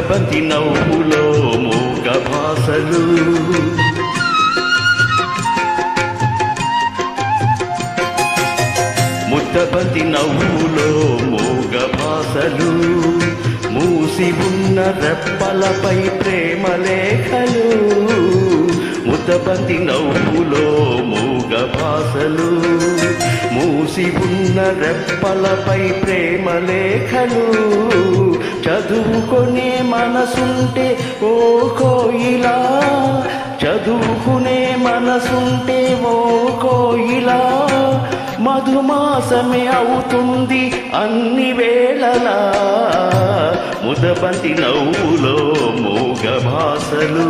ముద్దబంతి నవ్వులో మూగ భాసలు ముద్దబంతి నవ్వులో మూగ భాసలు మూసి ఉన్న రెప్పలపై ప్రేమ లేఖలు ముద్దబంతి నవ్వులో మూగ భాసలు మూసి ఉన్న రెప్పలపై ప్రేమ లేఖలు చదువుకునే మనసుంటే ఓ కోయిలా చదువుకునే మనసుంటే ఓ కోయిలా మధుమాసమే అవుతుంది అన్ని వేళలా ముద్దబంతి నవ్వులో మూగ భాసలు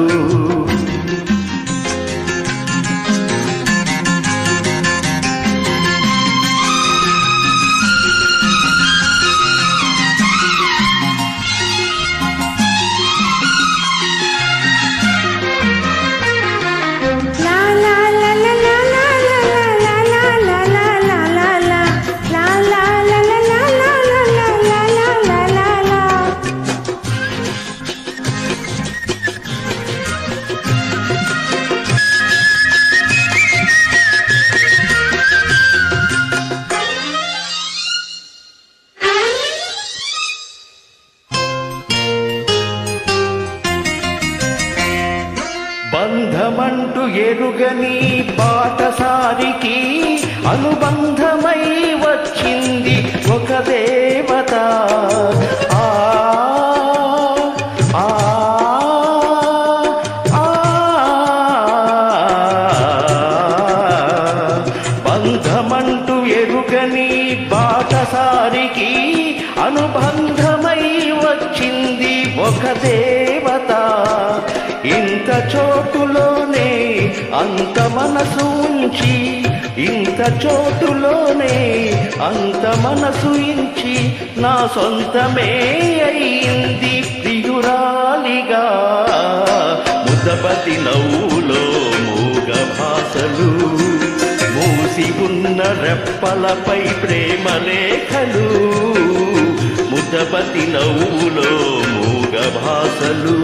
బంధమంటూ ఎరుగని బాటసారికి అనుబంధమై వచ్చింది ఒక దేవత ఆ ఆ బంధమంటూ ఎరుగని బాటసారికి అనుబంధమై వచ్చింది ఒక దేవత ఇంత చోటులోనే అంత మనసు ఉంచి ఇంత చోటులోనే అంత మనసు ఇంచి నా సొంతమే అయింది ప్రియురాలిగా ముద్దబంతి నవ్వులో మూగ భాసలు మూసి ఉన్న రెప్పలపై ప్రేమ లేఖలు ముద్దబంతి నవ్వులో మూగ భాసలు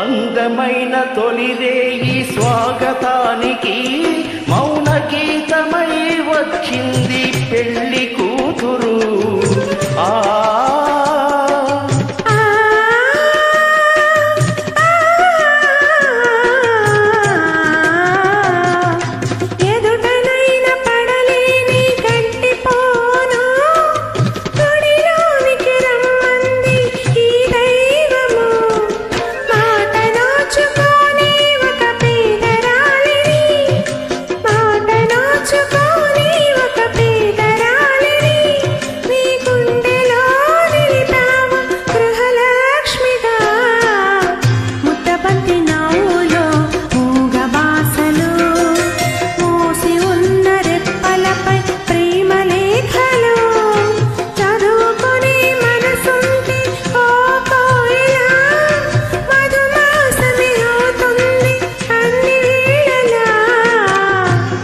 అందమైన తొలిరేయి స్వాగతానికి మౌన గీతమై వచ్చింది పెళ్లి కూతురు ఆ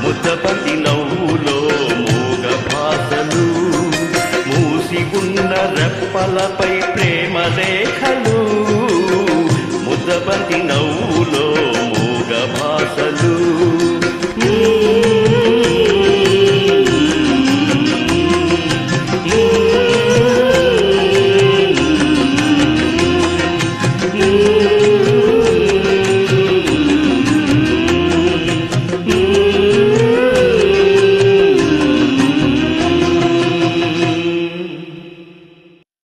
ముద్దబంతి నవ్వులో మూగ భాసలు మూసి ఉన్న రెప్పలపై ప్రేమ లేఖలు ముద్దబంతి నవ్వులో మూగ భాసలు